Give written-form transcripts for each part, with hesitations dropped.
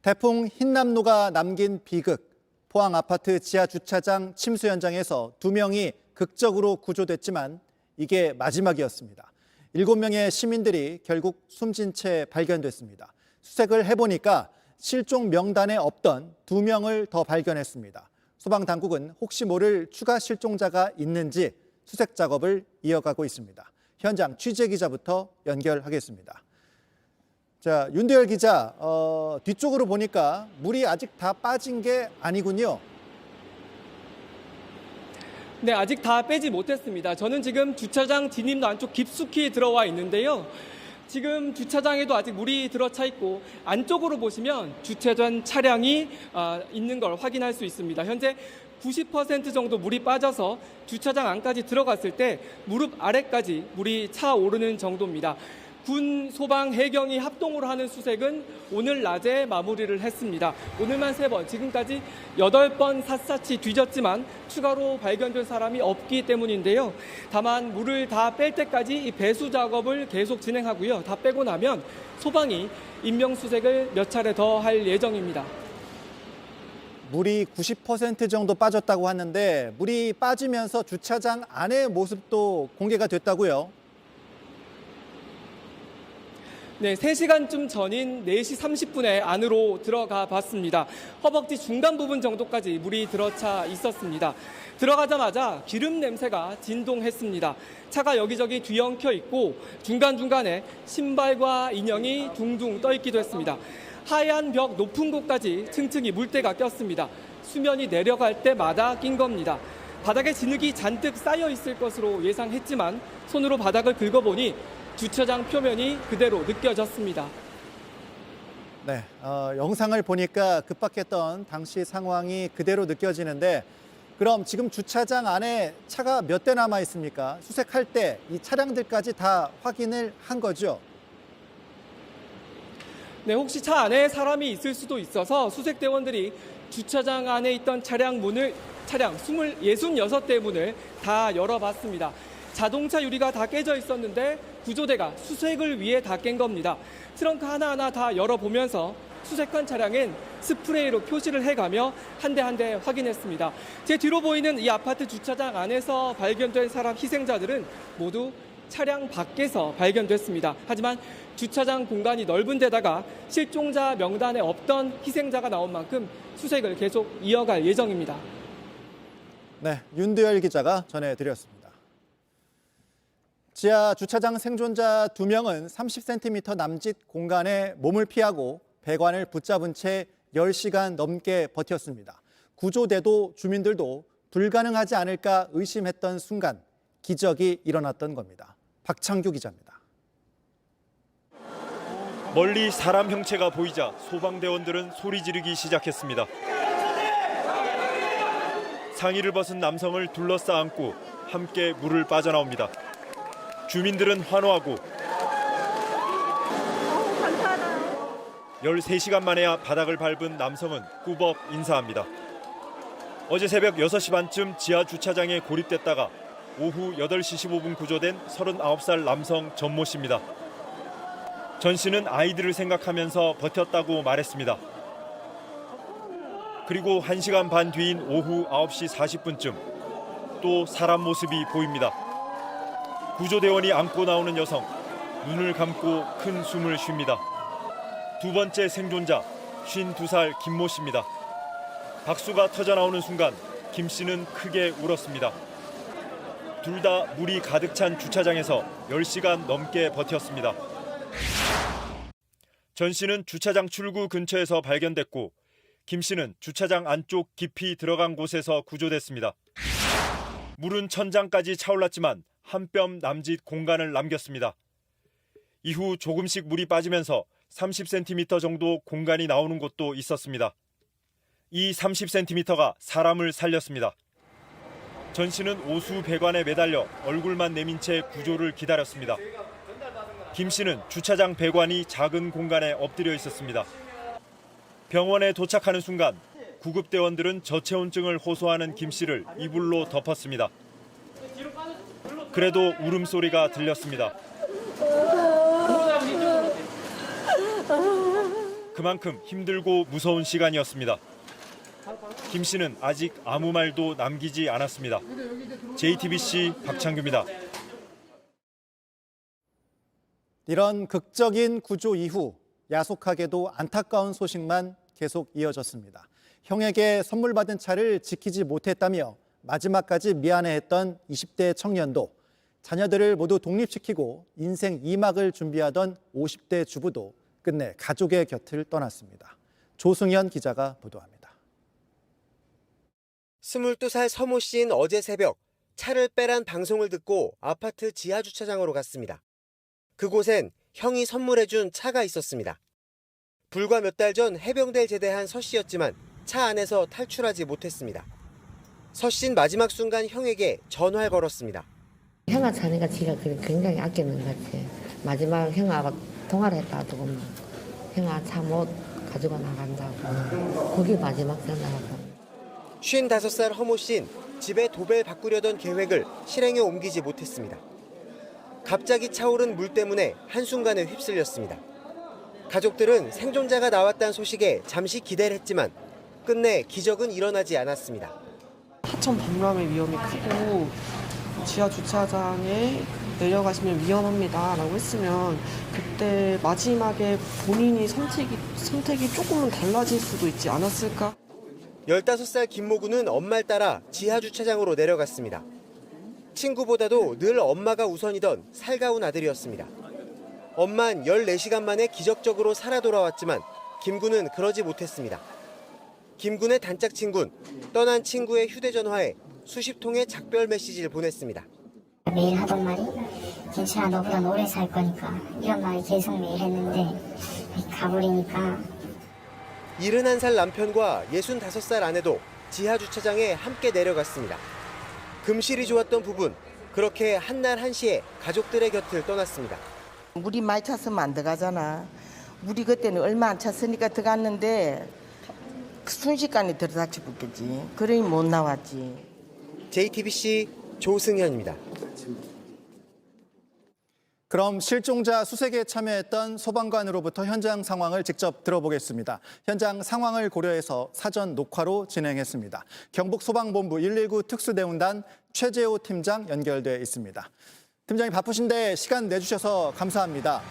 태풍 흰남노가 남긴 비극, 포항 아파트 지하 주차장 침수 현장에서 2명이 극적으로 구조됐지만 이게 마지막이었습니다. 7명의 시민들이 결국 숨진 채 발견됐습니다. 수색을 해보니까 실종 명단에 없던 2명을 더 발견했습니다. 소방당국은 혹시 모를 추가 실종자가 있는지 수색 작업을 이어가고 있습니다. 현장 취재 기자부터 연결하겠습니다. 자, 윤대열 기자, 뒤쪽으로 보니까 물이 아직 다 빠진 게 아니군요. 네, 아직 다 빼지 못했습니다. 저는 지금 주차장 진입로 안쪽 깊숙이 들어와 있는데요. 지금 주차장에도 아직 물이 들어차 있고 안쪽으로 보시면 주차된 차량이 있는 걸 확인할 수 있습니다. 현재 90% 정도 물이 빠져서 주차장 안까지 들어갔을 때 무릎 아래까지 물이 차오르는 정도입니다. 군, 소방, 해경이 합동으로 하는 수색은 오늘 낮에 마무리를 했습니다. 오늘만 3번, 지금까지 8번 샅샅이 뒤졌지만 추가로 발견된 사람이 없기 때문인데요. 다만 물을 다 뺄 때까지 이 배수 작업을 계속 진행하고요. 다 빼고 나면 소방이 인명수색을 몇 차례 더 할 예정입니다. 물이 90% 정도 빠졌다고 하는데 물이 빠지면서 주차장 안의 모습도 공개가 됐다고요? 네, 3시간쯤 전인 4시 30분에 안으로 들어가 봤습니다. 허벅지 중간 부분 정도까지 물이 들어차 있었습니다. 들어가자마자 기름 냄새가 진동했습니다. 차가 여기저기 뒤엉켜 있고 중간중간에 신발과 인형이 둥둥 떠 있기도 했습니다. 하얀 벽 높은 곳까지 층층이 물때가 꼈습니다. 수면이 내려갈 때마다 낀 겁니다. 바닥에 진흙이 잔뜩 쌓여 있을 것으로 예상했지만 손으로 바닥을 긁어보니 주차장 표면이 그대로 느껴졌습니다. 네, 영상을 보니까 급박했던 당시 상황이 그대로 느껴지는데 그럼 지금 주차장 안에 차가 몇 대 남아 있습니까? 수색할 때 이 차량들까지 다 확인을 한 거죠? 네, 혹시 차 안에 사람이 있을 수도 있어서 수색대원들이 주차장 안에 있던 차량 66대 문을 다 열어봤습니다. 자동차 유리가 다 깨져 있었는데 구조대가 수색을 위해 다 깬 겁니다. 트렁크 하나하나 다 열어보면서 수색한 차량은 스프레이로 표시를 해가며 한 대 한 대 확인했습니다. 제 뒤로 보이는 이 아파트 주차장 안에서 발견된 사람 희생자들은 모두 차량 밖에서 발견됐습니다. 하지만 주차장 공간이 넓은 데다가 실종자 명단에 없던 희생자가 나온 만큼 수색을 계속 이어갈 예정입니다. 네, 윤대열 기자가 전해드렸습니다. 지하 주차장 생존자 2명은 30cm 남짓 공간에 몸을 피하고 배관을 붙잡은 채 10시간 넘게 버텼습니다. 구조대도 주민들도 불가능하지 않을까 의심했던 순간 기적이 일어났던 겁니다. 박창규 기자입니다. 멀리 사람 형체가 보이자 소방대원들은 소리 지르기 시작했습니다. 상의를 벗은 남성을 둘러싸 안고 함께 물을 빠져나옵니다. 주민들은 환호하고 13시간 만에야 바닥을 밟은 남성은 꾸벅 인사합니다. 어제 새벽 6시 반쯤 지하 주차장에 고립됐다가 오후 8시 15분 구조된 39살 남성 전모 씨입니다. 전 씨는 아이들을 생각하면서 버텼다고 말했습니다. 그리고 1시간 반 뒤인 오후 9시 40분쯤 또 사람 모습이 보입니다. 구조대원이 안고 나오는 여성, 눈을 감고 큰 숨을 쉽니다. 두 번째 생존자, 52살 김모 씨입니다. 박수가 터져 나오는 순간 김 씨는 크게 울었습니다. 둘 다 물이 가득 찬 주차장에서 10시간 넘게 버텼습니다. 전 씨는 주차장 출구 근처에서 발견됐고 김 씨는 주차장 안쪽 깊이 들어간 곳에서 구조됐습니다. 물은 천장까지 차올랐지만 한 뼘 남짓 공간을 남겼습니다. 이후 조금씩 물이 빠지면서 30cm 정도 공간이 나오는 곳도 있었습니다. 이 30cm가 사람을 살렸습니다. 전 씨는 오수 배관에 매달려 얼굴만 내민 채 구조를 기다렸습니다. 김 씨는 주차장 배관이 작은 공간에 엎드려 있었습니다. 병원에 도착하는 순간 구급대원들은 저체온증을 호소하는 김 씨를 이불로 덮었습니다. 그래도 울음소리가 들렸습니다. 그만큼 힘들고 무서운 시간이었습니다. 김 씨는 아직 아무 말도 남기지 않았습니다. JTBC 박창규입니다. 이런 극적인 구조 이후 야속하게도 안타까운 소식만 계속 이어졌습니다. 형에게 선물 받은 차를 지키지 못했다며 마지막까지 미안해했던 20대 청년도, 자녀들을 모두 독립시키고 인생 2막을 준비하던 50대 주부도 끝내 가족의 곁을 떠났습니다. 조승현 기자가 보도합니다. 22살 서모 씨는 어제 새벽 차를 빼란 방송을 듣고 아파트 지하 주차장으로 갔습니다. 그곳엔 형이 선물해준 차가 있었습니다. 불과 몇 달 전 해병대를 제대한 서 씨였지만 차 안에서 탈출하지 못했습니다. 서 씨는 마지막 순간 형에게 전화를 걸었습니다. 형아 자네가 지가 굉장히 아끼는 것 같아. 마지막 형하고 통화를 했다고 형아 차 못 가지고 나간다고. 그게 마지막 전화라고. 55살 허모 씨는 집에 도배를 바꾸려던 계획을 실행에 옮기지 못했습니다. 갑자기 차오른 물 때문에 한순간에 휩쓸렸습니다. 가족들은 생존자가 나왔다는 소식에 잠시 기대를 했지만 끝내 기적은 일어나지 않았습니다. 하천 범람의 위험이 크고 지하 주차장에 내려가시면 위험합니다라고 했으면 그때 마지막에 본인이 선택이 조금은 달라질 수도 있지 않았을까? 15살 김모구는 엄마를 따라 지하 주차장으로 내려갔습니다. 친구보다도 늘 엄마가 우선이던 살가운 아들이었습니다. 엄만 14시간 만에 기적적으로 살아 돌아왔지만 김군은 그러지 못했습니다. 김군의 단짝 친구는 떠난 친구의 휴대전화에 수십 통의 작별 메시지를 보냈습니다. 매일 하던 말이 괜찮아 너보다 오래 살 거니까 이런 말이 계속 매일 했는데 가버리니까 71살 남편과 65살 아내도 지하 주차장에 함께 내려갔습니다. 금실이 좋았던 부분, 그렇게 한날 한시에 가족들의 곁을 떠났습니다. 물이 많이 찼으면 안 들어가잖아. 물이 그때는 얼마 안 찼으니까 들어갔는데 순식간에 들어다 죽겠지. 그러니 못 나왔지. JTBC 조승현입니다. 그럼 실종자 수색에 참여했던 소방관으로부터 현장 상황을 직접 들어보겠습니다. 현장 상황을 고려해서 사전 녹화로 진행했습니다. 경북소방본부 119 특수대응단 최재호 팀장 연결돼 있습니다. 팀장님 바쁘신데 시간 내주셔서 감사합니다.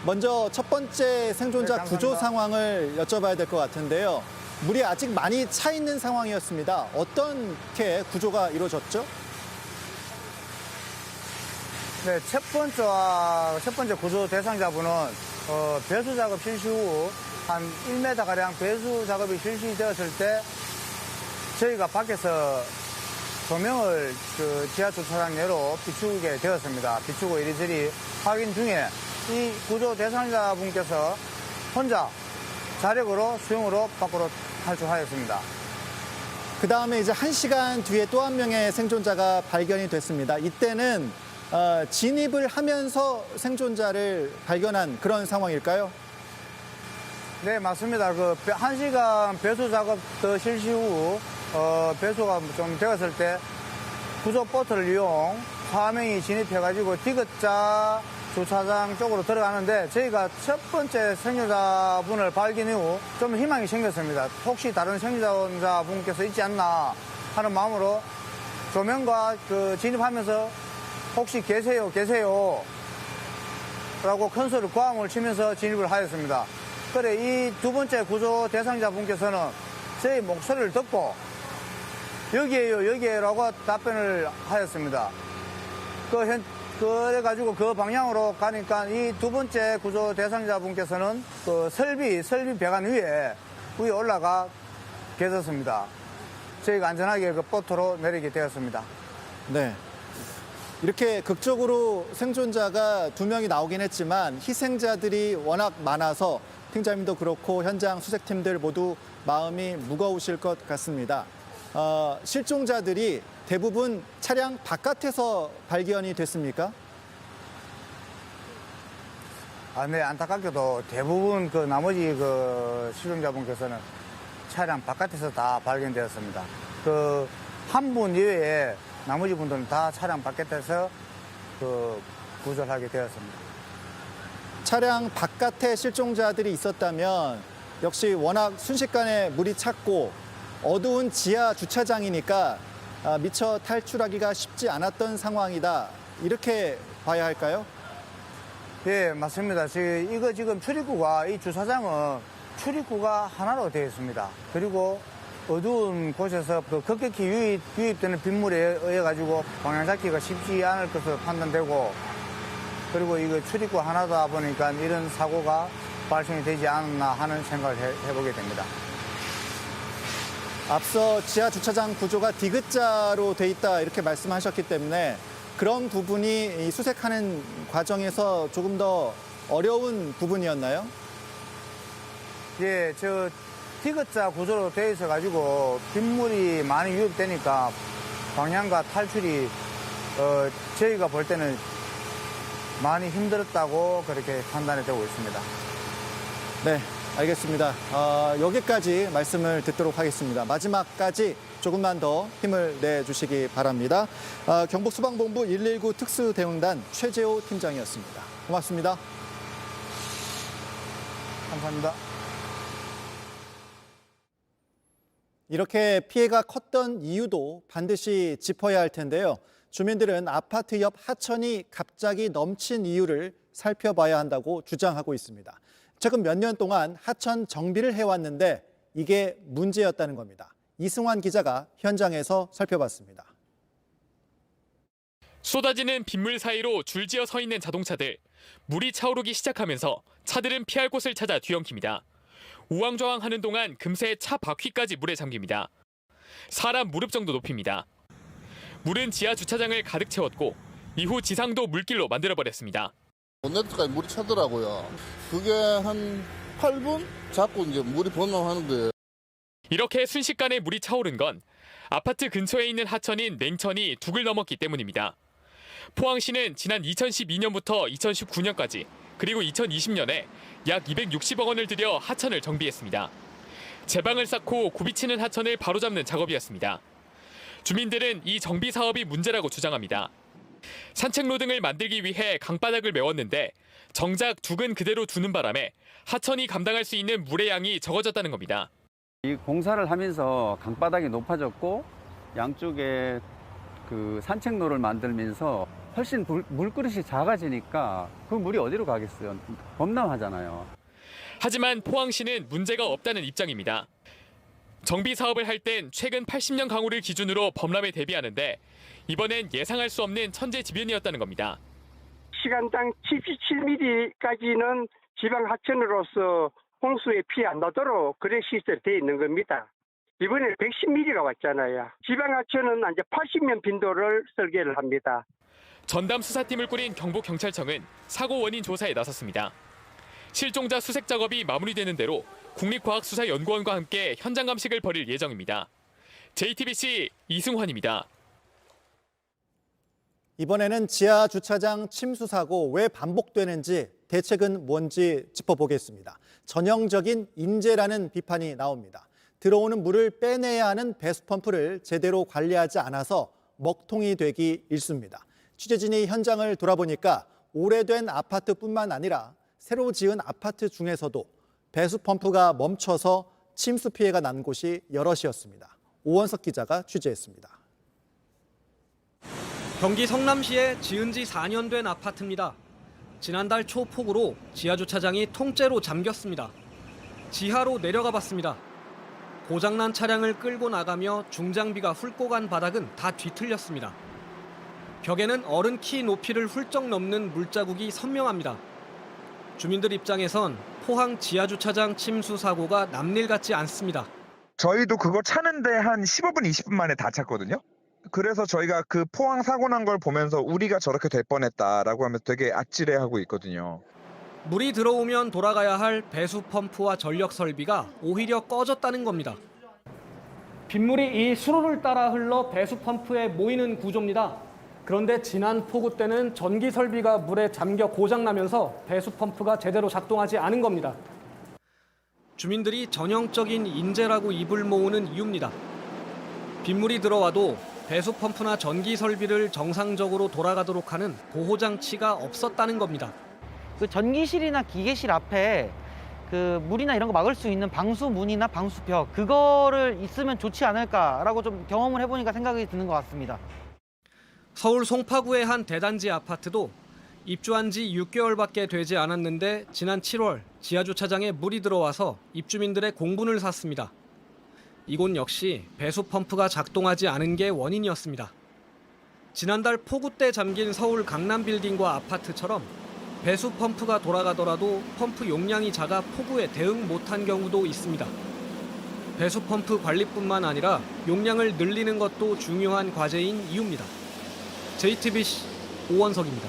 먼저 첫 번째 생존자 구조 상황을 여쭤봐야 될 것 같은데요. 물이 아직 많이 차 있는 상황이었습니다. 어떻게 구조가 이루어졌죠? 네, 첫 번째 구조 대상자분은 배수 작업 실시 후 한 1m가량 배수 작업이 실시되었을 때 저희가 밖에서 조명을 지하 주차장 내로 비추게 되었습니다. 비추고 이리저리 확인 중에 이 구조 대상자분께서 혼자 자력으로 수영으로 밖으로 탈출하였습니다. 그 다음에 이제 1시간 뒤에 또 한 명의 생존자가 발견이 됐습니다. 이때는 진입을 하면서 생존자를 발견한 그런 상황일까요? 네, 맞습니다. 1시간 배수 작업 더 실시 후 배수가 좀 되었을 때 구조 보트를 이용 4명이 진입해가지고 디귿자 주차장 쪽으로 들어가는데 저희가 첫 번째 생존자분을 발견 이후 좀 희망이 생겼습니다. 혹시 다른 생존자분께서 있지 않나 하는 마음으로 조명과 진입하면서 혹시 계세요 라고 큰 소리 고함을 치면서 진입을 하였습니다. 그래 이 두 번째 구조 대상자분께서는 저희 목소리를 듣고 여기에요 라고 답변을 하였습니다. 그래가지고 그 방향으로 가니까 이 두 번째 구조 대상자분께서는 설비 배관 위에 올라가 계셨습니다. 저희가 안전하게 보트로 내리게 되었습니다. 네. 이렇게 극적으로 생존자가 2명이 나오긴 했지만 희생자들이 워낙 많아서 팀장님도 그렇고 현장 수색팀들 모두 마음이 무거우실 것 같습니다. 실종자들이 대부분 차량 바깥에서 발견이 됐습니까? 네, 안타깝게도 대부분 나머지 실종자분께서는 차량 바깥에서 다 발견되었습니다. 한 분 이외에 나머지 분들은 다 차량 바깥에서 구조를 하게 되었습니다. 차량 바깥에 실종자들이 있었다면 역시 워낙 순식간에 물이 찼고 어두운 지하 주차장이니까 미처 탈출하기가 쉽지 않았던 상황이다. 이렇게 봐야 할까요? 예, 맞습니다. 이거 지금 출입구가, 이 주차장은 출입구가 하나로 되어 있습니다. 그리고 어두운 곳에서 그 급격히 유입되는 빗물에 의해 가지고 방향 잡기가 쉽지 않을 것으로 판단되고, 그리고 이거 출입구 하나다 보니까 이런 사고가 발생이 되지 않았나 하는 생각을 해보게 됩니다. 앞서 지하 주차장 구조가 디귿자로 돼 있다 이렇게 말씀하셨기 때문에 그런 부분이 이 수색하는 과정에서 조금 더 어려운 부분이었나요? 예, 디귿자 구조로 되어 있어 가지고 빗물이 많이 유입되니까 방향과 탈출이 저희가 볼 때는 많이 힘들었다고 그렇게 판단이 되고 있습니다. 네, 알겠습니다. 여기까지 말씀을 듣도록 하겠습니다. 마지막까지 조금만 더 힘을 내주시기 바랍니다. 경북소방본부 119 특수대응단 최재호 팀장이었습니다. 고맙습니다. 감사합니다. 이렇게 피해가 컸던 이유도 반드시 짚어야 할 텐데요. 주민들은 아파트 옆 하천이 갑자기 넘친 이유를 살펴봐야 한다고 주장하고 있습니다. 최근 몇 년 동안 하천 정비를 해왔는데 이게 문제였다는 겁니다. 이승환 기자가 현장에서 살펴봤습니다. 쏟아지는 빗물 사이로 줄지어 서 있는 자동차들. 물이 차오르기 시작하면서 차들은 피할 곳을 찾아 뒤엉킵니다. 우왕좌왕하는 동안 금세 차 바퀴까지 물에 잠깁니다. 사람 무릎 정도 높이입니다. 물은 지하 주차장을 가득 채웠고 이후 지상도 물길로 만들어버렸습니다. 본네트까지 물이 차더라고요. 그게 한 8분 자꾸 이제 물이 번화하는 거예요. 이렇게 순식간에 물이 차오른 건 아파트 근처에 있는 하천인 냉천이 둑을 넘었기 때문입니다. 포항시는 지난 2012년부터 2019년까지 그리고 2020년에 약 260억 원을 들여 하천을 정비했습니다. 제방을 쌓고 굽이치는 하천을 바로잡는 작업이었습니다. 주민들은 이 정비 사업이 문제라고 주장합니다. 산책로 등을 만들기 위해 강바닥을 메웠는데 정작 둑은 그대로 두는 바람에 하천이 감당할 수 있는 물의 양이 적어졌다는 겁니다. 이 공사를 하면서 강바닥이 높아졌고 양쪽에 그 산책로를 만들면서 훨씬 물그릇이 작아지니까 그 물이 어디로 가겠어요? 범람하잖아요. 하지만 포항시는 문제가 없다는 입장입니다. 정비 사업을 할 땐 최근 80년 강우를 기준으로 범람에 대비하는데 이번엔 예상할 수 없는 천재지변이었다는 겁니다. 시간당 77mm까지는 지방 하천으로서 홍수에 피해 안 나도록 그런 시설이 되어 있는 겁니다. 이번에 110mm가 왔잖아요. 지방 하천은 이제 80년 빈도를 설계를 합니다. 전담 수사팀을 꾸린 경북경찰청은 사고 원인 조사에 나섰습니다. 실종자 수색 작업이 마무리되는 대로 국립과학수사연구원과 함께 현장 감식을 벌일 예정입니다. JTBC 이승환입니다. 이번에는 지하 주차장 침수 사고 왜 반복되는지 대책은 뭔지 짚어보겠습니다. 전형적인 인재라는 비판이 나옵니다. 들어오는 물을 빼내야 하는 배수펌프를 제대로 관리하지 않아서 먹통이 되기 일쑤입니다. 취재진이 현장을 돌아보니까 오래된 아파트뿐만 아니라 새로 지은 아파트 중에서도 배수펌프가 멈춰서 침수 피해가 난 곳이 여럿이었습니다. 오원석 기자가 취재했습니다. 경기 성남시에 지은 지 4년 된 아파트입니다. 지난달 초 폭우로 지하주차장이 통째로 잠겼습니다. 지하로 내려가 봤습니다. 고장난 차량을 끌고 나가며 중장비가 훑고 간 바닥은 다 뒤틀렸습니다. 벽에는 어른 키 높이를 훌쩍 넘는 물자국이 선명합니다. 주민들 입장에선 포항 지하주차장 침수 사고가 남일 같지 않습니다. 저희도 그거 차는데 한 15분, 20분 만에 다 찼거든요. 그래서 저희가 그 포항 사고 난 걸 보면서 우리가 저렇게 될 뻔했다라고 하면서 되게 아찔해하고 있거든요. 물이 들어오면 돌아가야 할 배수 펌프와 전력 설비가 오히려 꺼졌다는 겁니다. 빗물이 이 수로를 따라 흘러 배수 펌프에 모이는 구조입니다. 그런데 지난 폭우 때는 전기 설비가 물에 잠겨 고장나면서 배수 펌프가 제대로 작동하지 않은 겁니다. 주민들이 전형적인 인재라고 입을 모으는 이유입니다. 빗물이 들어와도 배수 펌프나 전기 설비를 정상적으로 돌아가도록 하는 보호 장치가 없었다는 겁니다. 그 전기실이나 기계실 앞에 그 물이나 이런 거 막을 수 있는 방수문이나 방수벽 그거를 있으면 좋지 않을까라고 좀 경험을 해보니까 생각이 드는 것 같습니다. 서울 송파구의 한 대단지 아파트도 입주한 지 6개월밖에 되지 않았는데 지난 7월 지하주차장에 물이 들어와서 입주민들의 공분을 샀습니다. 이곳 역시 배수 펌프가 작동하지 않은 게 원인이었습니다. 지난달 폭우 때 잠긴 서울 강남 빌딩과 아파트처럼 배수 펌프가 돌아가더라도 펌프 용량이 작아 폭우에 대응 못한 경우도 있습니다. 배수 펌프 관리뿐만 아니라 용량을 늘리는 것도 중요한 과제인 이유입니다. JTBC 오원석입니다.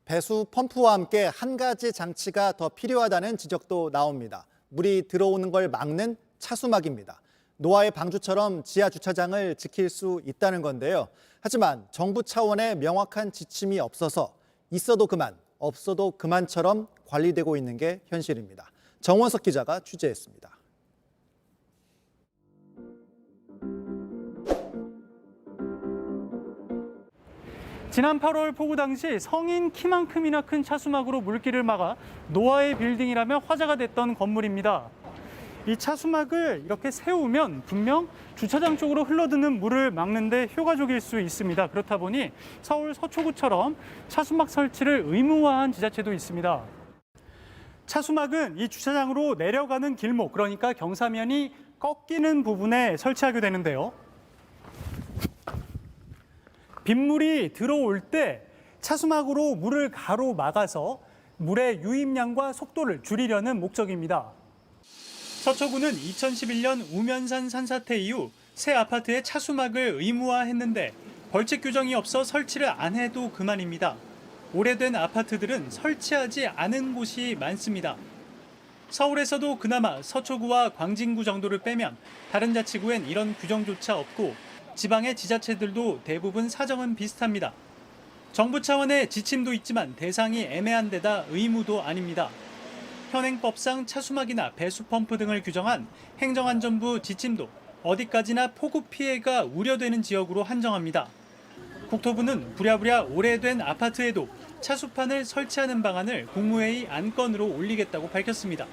배수 펌프와 함께 한 가지 장치가 더 필요하다는 지적도 나옵니다. 물이 들어오는 걸 막는 차수막입니다. 노아의 방주처럼 지하 주차장을 지킬 수 있다는 건데요. 하지만 정부 차원의 명확한 지침이 없어서 있어도 그만, 없어도 그만처럼 관리되고 있는 게 현실입니다. 정원석 기자가 취재했습니다. 지난 8월 폭우 당시 성인 키만큼이나 큰 차수막으로 물길을 막아 노아의 빌딩이라며 화제가 됐던 건물입니다. 이 차수막을 이렇게 세우면 분명 주차장 쪽으로 흘러드는 물을 막는 데 효과적일 수 있습니다. 그렇다 보니 서울 서초구처럼 차수막 설치를 의무화한 지자체도 있습니다. 차수막은 이 주차장으로 내려가는 길목, 그러니까 경사면이 꺾이는 부분에 설치하게 되는데요. 빗물이 들어올 때 차수막으로 물을 가로막아서 물의 유입량과 속도를 줄이려는 목적입니다. 서초구는 2011년 우면산 산사태 이후 새 아파트에 차수막을 의무화했는데 벌칙 규정이 없어 설치를 안 해도 그만입니다. 오래된 아파트들은 설치하지 않은 곳이 많습니다. 서울에서도 그나마 서초구와 광진구 정도를 빼면 다른 자치구엔 이런 규정조차 없고 지방의 지자체들도 대부분 사정은 비슷합니다. 정부 차원의 지침도 있지만 대상이 애매한 데다 의무도 아닙니다. 현행법상 차수막이나 배수펌프 등을 규정한 행정안전부 지침도 어디까지나 폭우 피해가 우려되는 지역으로 한정합니다. 국토부는 부랴부랴 오래된 아파트에도 차수판을 설치하는 방안을 국무회의 안건으로 올리겠다고 밝혔습니다.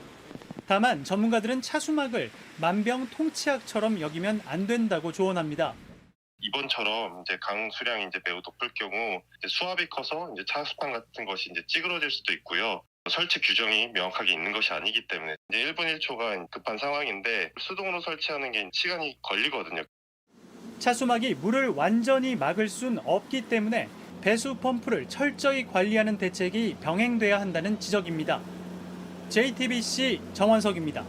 다만 전문가들은 차수막을 만병통치약처럼 여기면 안 된다고 조언합니다. 이번처럼 이제 강수량이 이제 매우 높을 경우 수압이 커서 이제 차수판 같은 것이 이제 찌그러질 수도 있고요. 설치 규정이 명확하게 있는 것이 아니기 때문에 이제 1분 1초가 급한 상황인데 수동으로 설치하는 게 시간이 걸리거든요. 차수막이 물을 완전히 막을 순 없기 때문에 배수 펌프를 철저히 관리하는 대책이 병행돼야 한다는 지적입니다. JTBC 정원석입니다.